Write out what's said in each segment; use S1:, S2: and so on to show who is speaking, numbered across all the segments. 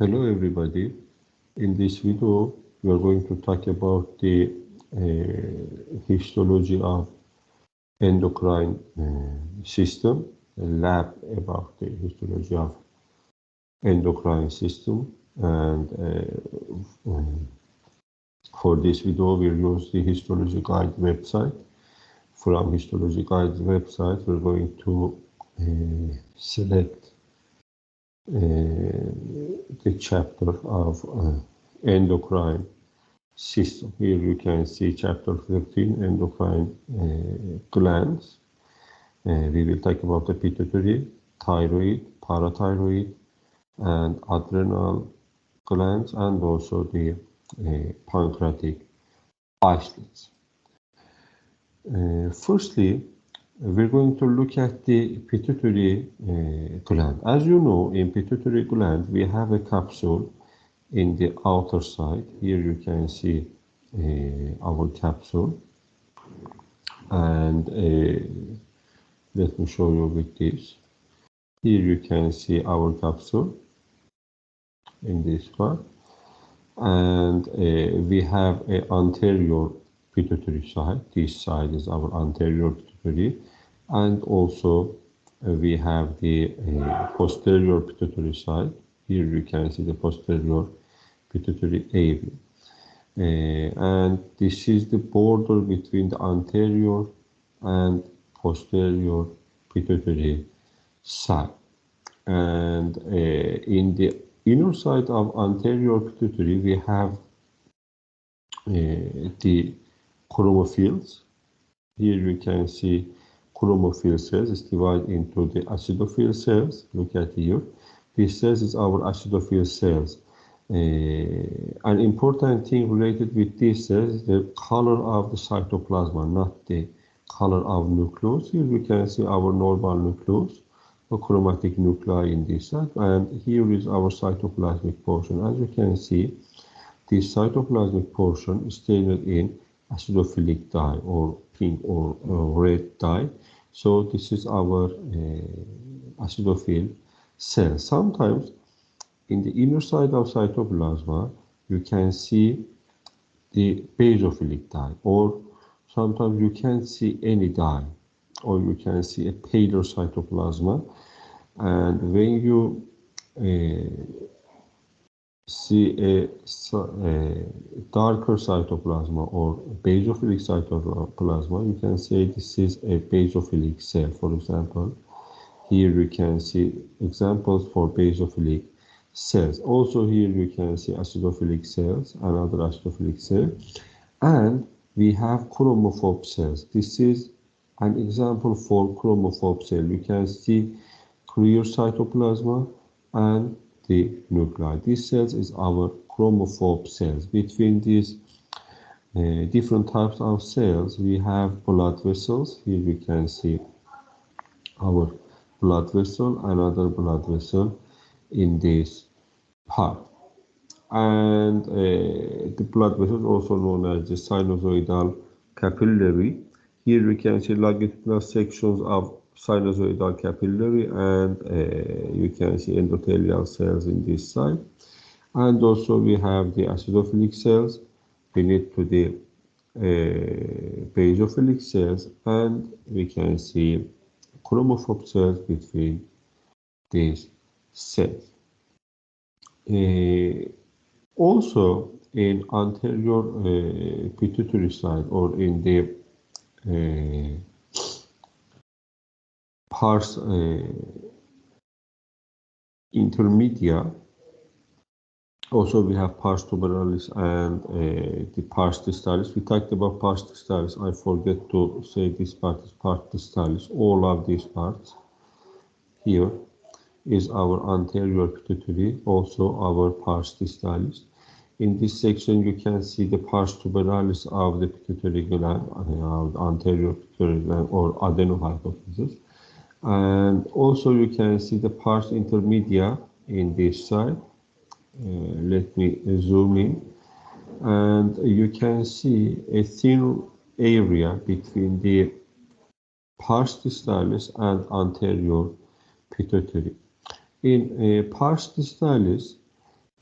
S1: Hello everybody. In this video, we are going to talk about the histology of endocrine system, a lab about the histology of endocrine system. And for this video, we'll use the histology guide website. From histology guide website, we're going to select the chapter of endocrine system. Here you can see chapter 13, endocrine glands. We will talk about the pituitary, thyroid, parathyroid, and adrenal glands, and also the pancreatic islets. Firstly, we're going to look at the pituitary gland. As you know, in pituitary gland, we have a capsule in the outer side. Here you can see our capsule. And let me show you with this. Here you can see our capsule in this part. And we have an anterior pituitary side. This side is our anterior pituitary, and also we have the posterior pituitary side. Here you can see the posterior pituitary area, and this is the border between the anterior and posterior pituitary side. And in the inner side of anterior pituitary, we have the chromophylls. Here you can see chromophyle cells is divided into the acidophile cells. Look at here. This cells is our acidophile cells. An important thing related with these cells is the color of the cytoplasma, not the color of nucleus. Here you can see our normal nucleus, the chromatic nuclei in this side, and here is our cytoplasmic portion. As you can see, this cytoplasmic portion is stained in acidophilic dye or pink or red dye. So this is our acidophile cell. Sometimes in the inner side of cytoplasma, you can see the basophilic dye, or sometimes you can't see any dye, or you can see a paler cytoplasma. And when you see a darker cytoplasma or basophilic cytoplasma, you can say this is a basophilic cell. For example, here you can see examples for basophilic cells. Also here you can see acidophilic cells, another acidophilic cell, and we have chromophobe cells. This is an example for chromophobe cell. You can see clear cytoplasma and the nuclei. These cells is our chromophobe cells. Between these different types of cells, we have blood vessels. Here we can see our blood vessel, another blood vessel in this part. And the blood vessel, also known as the sinusoidal capillary. Here we can see longitudinal sections of sinusoidal capillary, and you can see endothelial cells in this side. And also we have the acidophilic cells beneath to the basophilic cells, and we can see chromophobe cells between these cells. Also in anterior pituitary side, or in the pars intermedia, also we have pars tuberalis and the pars distalis. We talked about pars distalis. I forget to say this part is pars distalis. All of these parts here is our anterior pituitary, also our pars distalis. In this section, you can see the pars tuberalis of the pituitary gland, anterior pituitary gland, or adenohypophysis. And also you can see the pars intermedia in this side. Let me zoom in, and you can see a thin area between the pars distalis and anterior pituitary. In pars distalis,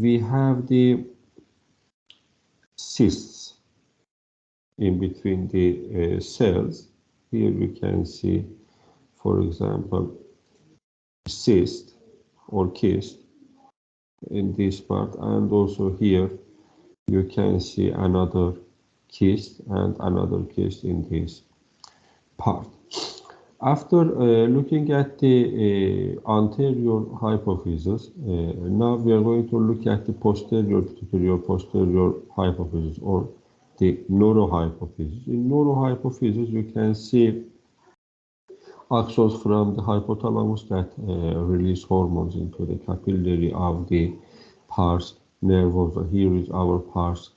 S1: we have the cysts in between the cells. Here you can see, for example, cyst or kyst in this part, and also here you can see another kyst and another kyst in this part. After looking at the anterior hypophysis, now we are going to look at the posterior pituitary or posterior hypophysis, or the neurohypophysis. In neurohypophysis, you can see axons from the hypothalamus that release hormones into the capillary of the pars nervosa. Here is our pars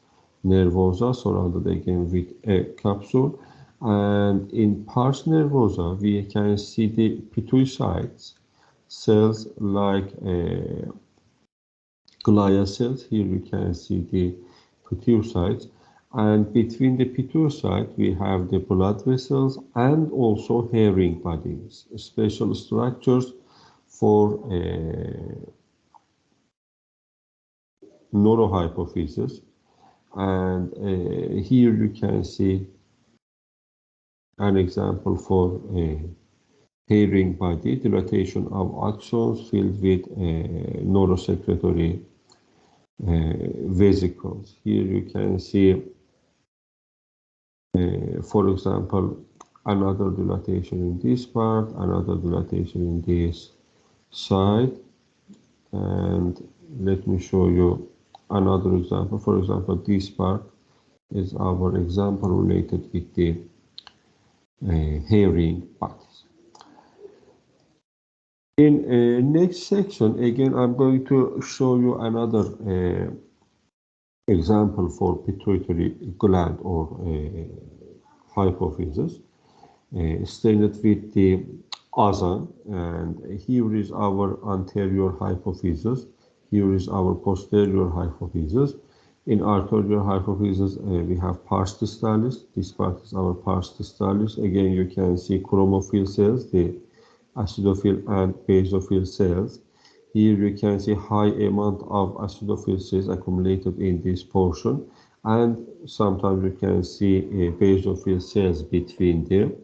S1: nervosa, surrounded again with a capsule. And in pars nervosa, we can see the pituitary cells like glia cells. Here we can see the pituitary. And between the pituitary, we have the blood vessels and also herring bodies, special structures for neurohypophysis. And here you can see an example for herring body, dilatation of axons filled with neurosecretory vesicles. Here you can see, for example, another dilatation in this part, another dilatation in this side, and let me show you another example. For example, this part is our example related with the herring bodies. In next section, again, I'm going to show you another example for pituitary gland or hypophysis, stained with the ozone, and here is our anterior hypophysis, here is our posterior hypophysis. In arterial hypophysis, we have pars distalis. This part is our pars distalis. Again, you can see chromophil cells, the acidophil and basophil cells. Here you can see high amount of acidophil cells accumulated in this portion, and sometimes you can see basophil cells between them.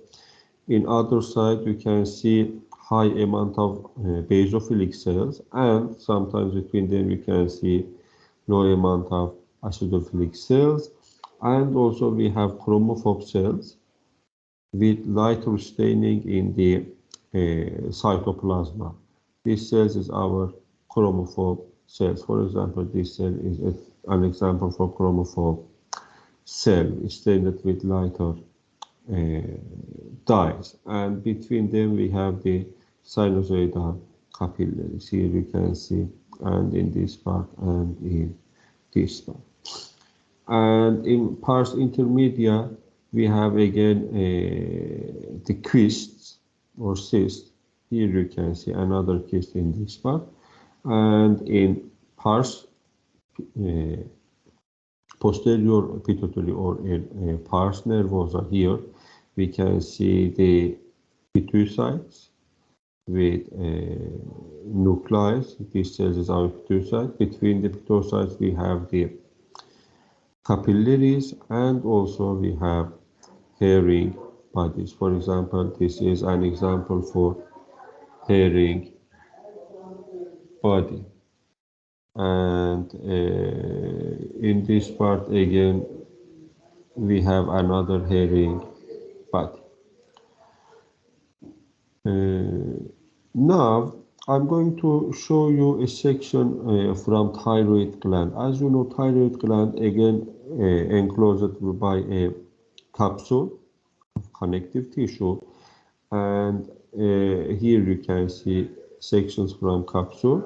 S1: In other side, you can see high amount of basophilic cells, and sometimes between them you can see low amount of acidophilic cells. And also we have chromophobe cells with lighter staining in the cytoplasma. This cells is our chromophobe cells. For example, this cell is an example for chromophobe cell stained with lighter dyes, and between them we have the sinusoidal capillaries. Here you can see, and in this part and in this part. And in pars intermedia, we have again the cysts or cyst. Here you can see another cyst in this part. And in pars posterior pituitary or pars nervosa, here we can see the pituitaries with nuclei. This cells is our pituitary. Between the pituitaries, we have the capillaries, and also we have herring bodies. For example, this is an example for herring body. And in this part again, we have another herring body. Now, I'm going to show you a section from thyroid gland. As you know, thyroid gland again enclosed by a capsule of connective tissue, and here you can see sections from capsule,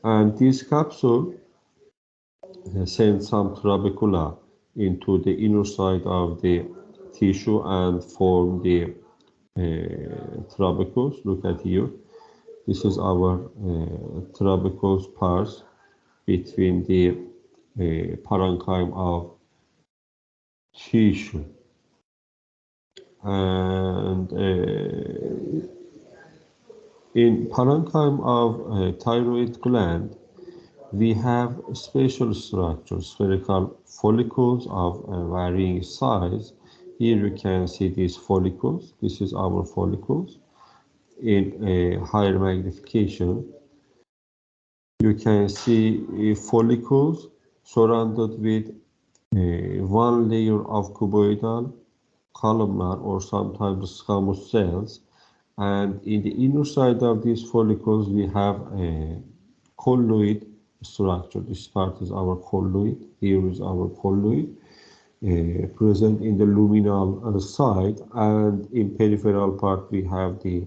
S1: and this capsule sends some trabecula into the inner side of the tissue and form the trabecules. Look at here. This is our trabeculous pars between the parenchyma of tissue. And in parenchyma of thyroid gland, We have spatial structures, spherical follicles of varying size. Here you can see these follicles. This is our follicles. In a higher magnification, you can see follicles surrounded with one layer of cuboidal, columnar, or sometimes squamous cells. And in the inner side of these follicles, we have a colloid structure. This part is our colloid. Here is our colloid, present in the luminal side, and in peripheral part we have the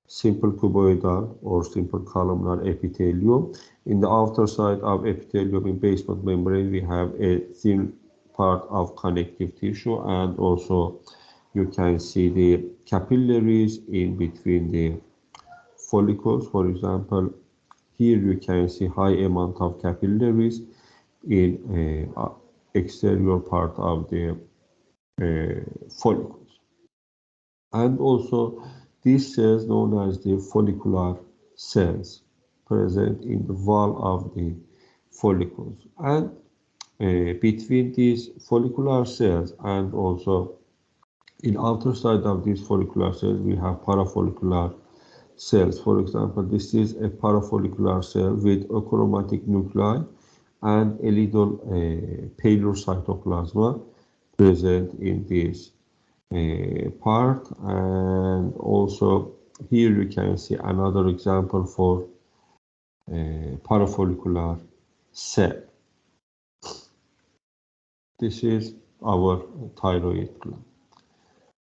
S1: simple cuboidal or simple columnar epithelium. In the outer side of epithelium, in basement membrane, we have a thin part of connective tissue, and also you can see the capillaries in between the follicles. For example, here you can see high amount of capillaries in exterior part of the follicles. And also these cells known as the follicular cells present in the wall of the follicles. And between these follicular cells and also in outer side of these follicular cells we have parafollicular cells. For example, this is a parafollicular cell with achromatic nuclei and a little paler cytoplasma present in this part. And also here you can see another example for parafollicular cell. This is our thyroid gland.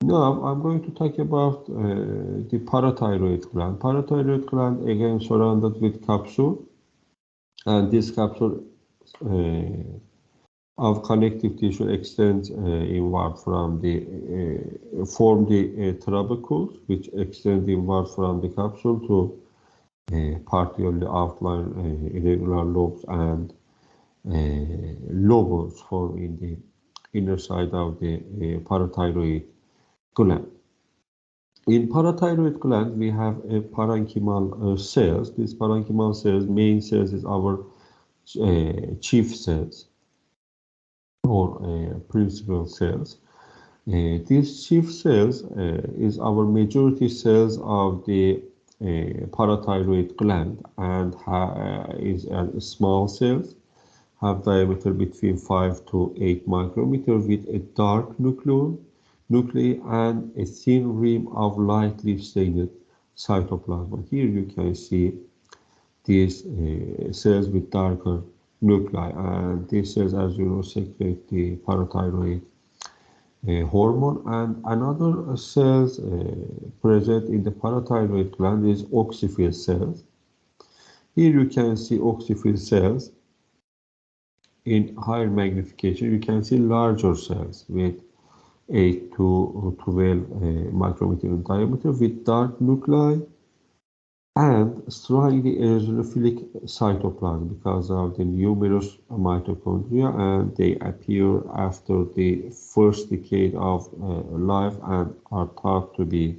S1: Now I'm going to talk about the parathyroid gland. Parathyroid gland again surrounded with capsule, and this capsule of connective tissue extends inward from the form the trabecules, which extend inward from the capsule to partially outline irregular lobes and lobes formed in the inner side of the parathyroid gland. In parathyroid gland, we have a parenchymal cells. These parenchymal cells, main cells, is our chief cells or principal cells. These chief cells is our majority cells of the parathyroid gland, and is small cells, have diameter between 5 to 8 micrometer with a dark nuclei and a thin rim of lightly stained cytoplasm. Here you can see these cells with darker nuclei, and these cells, as you know, secrete the parathyroid hormone. And another cells present in the parathyroid gland is oxyphil cells. Here you can see oxyphil cells in higher magnification. You can see larger cells with 8 to 12 micrometer in diameter with dark nuclei and strongly eosinophilic cytoplasm because of the numerous mitochondria, and they appear after the first decade of life and are thought to be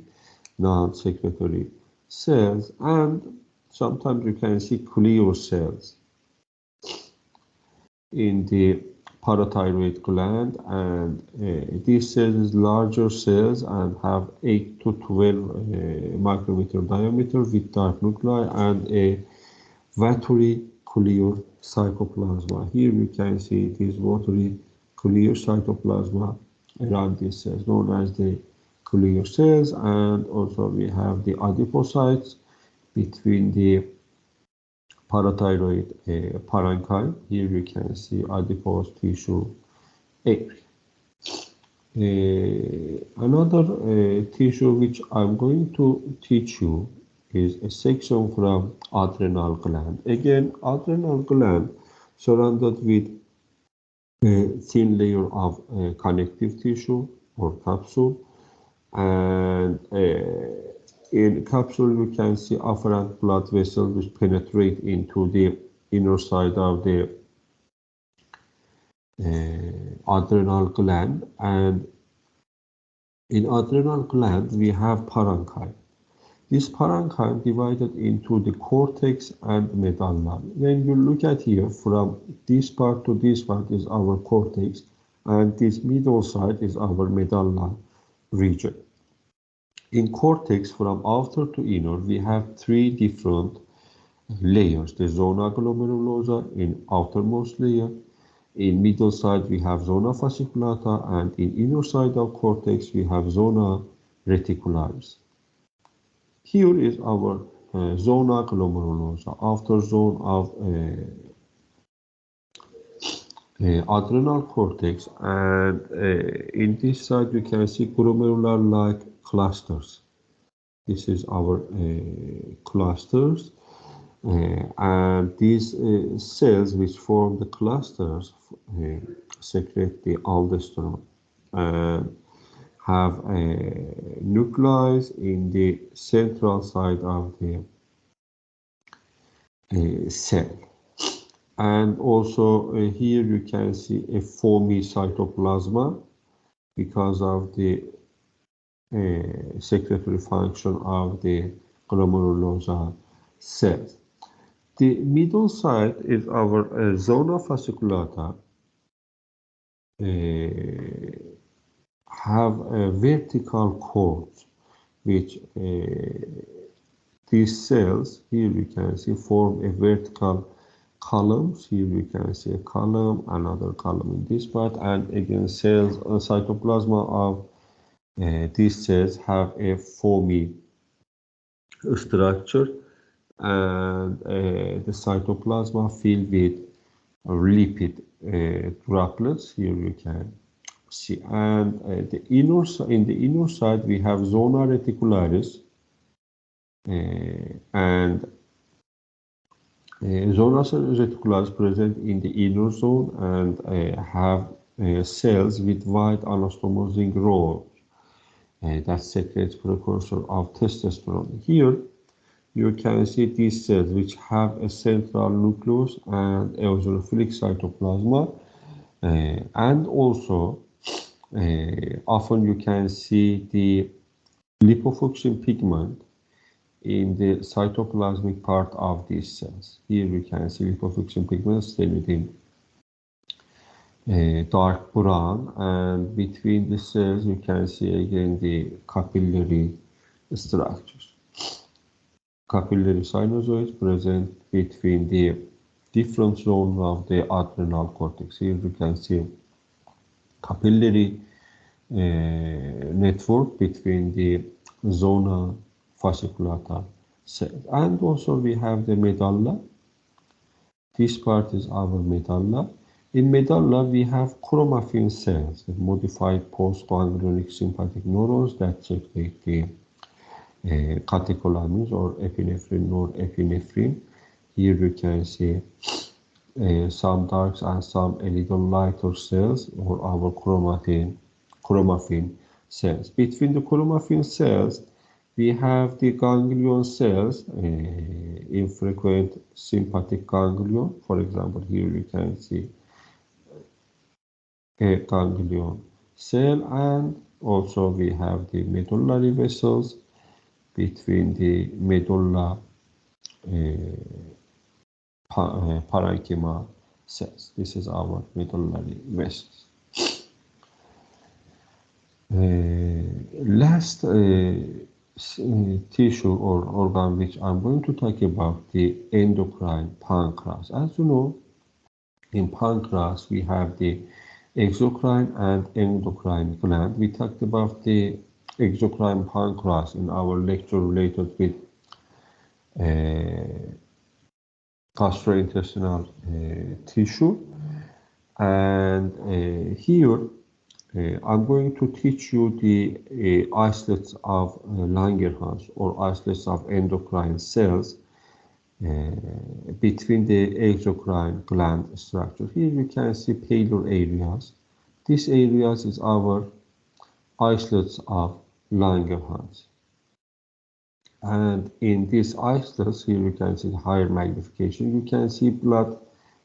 S1: non-secretory cells. And sometimes you can see clear cells in the parathyroid gland, and these cells is larger cells and have 8 to 12 micrometer diameter with dark nuclei and a watery clear cytoplasma. Here you can see this watery clear cytoplasma around these cells known as the clear cells. And also we have the adipocytes between the parathyroid parenchyma. Here you can see adipose tissue area. Another tissue which I'm going to teach you is a section from adrenal gland. Again, adrenal gland surrounded with a thin layer of connective tissue or capsule, and in capsule you can see afferent blood vessels which penetrate into the inner side of the adrenal gland. And in adrenal gland we have parenchyma. This parenchyma divided into the cortex and medulla. When you look at here, from this part to this part is our cortex, and this middle side is our medulla region. In cortex, from outer to inner, we have three different layers. The zona glomerulosa in outermost layer. In middle side, we have zona fasciculata, and in inner side of cortex, we have zona reticularis. Here is our zona glomerulosa, after zone of adrenal cortex, and in this side you can see glomerular-like clusters. This is our clusters, and these cells which form the clusters secrete the aldosterone and have a nucleus in the central side of the cell. And also here you can see a foamy cytoplasma because of the secretory function of the glomerulosa cells. The middle side is our zona fasciculata, have a vertical cords, which these cells, here you can see, form a vertical columns. Here we can see a column, another column in this part, and again cells, cytoplasma of these cells have a foamy structure, and the cytoplasma filled with lipid droplets. Here you can see, and in the inner side we have zona reticularis, and zona reticularis present in the inner zone and have cells with wide anastomosing rows that secretes precursor of testosterone. Here you can see these cells which have a central nucleus and eosinophilic cytoplasma, and also often you can see the lipofuction pigment in the cytoplasmic part of these cells. Here we can see lipofuction pigment stained in dark brown, and between the cells you can see again the capillary structures. Capillary sinusoids present between the different zones of the adrenal cortex. Here you can see capillary network between the zona fasciculata cells. And also we have the medulla. This part is our medulla. In medulla we have chromaffin cells, the modified postganglionic sympathetic neurons that secrete the catecholamines or epinephrine, norepinephrine. Here you can see some dark and some a little lighter cells, or our chromaffin cells. Between the chromaffin cells we have the ganglion cells, infrequent sympathetic ganglion. For example, here you can see a ganglion cell, and also we have the medullary vessels between the medulla parenchyma cells. This is our medullary vessels. Last tissue or organ which I'm going to talk about, the endocrine pancreas. As you know, in pancreas we have the exocrine and endocrine gland. We talked about the exocrine pancreas in our lecture related with gastrointestinal tissue, and here I'm going to teach you the isolates of Langerhans, or isolates of endocrine cells between the exocrine gland structure. Here you can see paler areas. This areas is our isolates of Langerhans. And in these isolates, here you can see higher magnification. You can see blood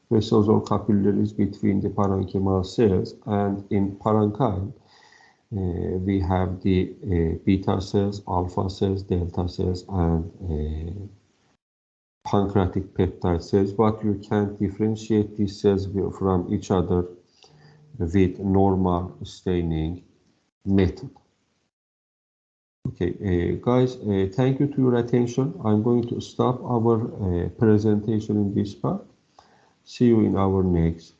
S1: vessels or capillaries between the parenchymal cells, and in parenchyma we have the beta cells, alpha cells, delta cells, and pancreatic peptide cells, but you can differentiate these cells from each other with normal staining method. Okay, guys, thank you to your attention. I'm going to stop our presentation in this part. See you in our next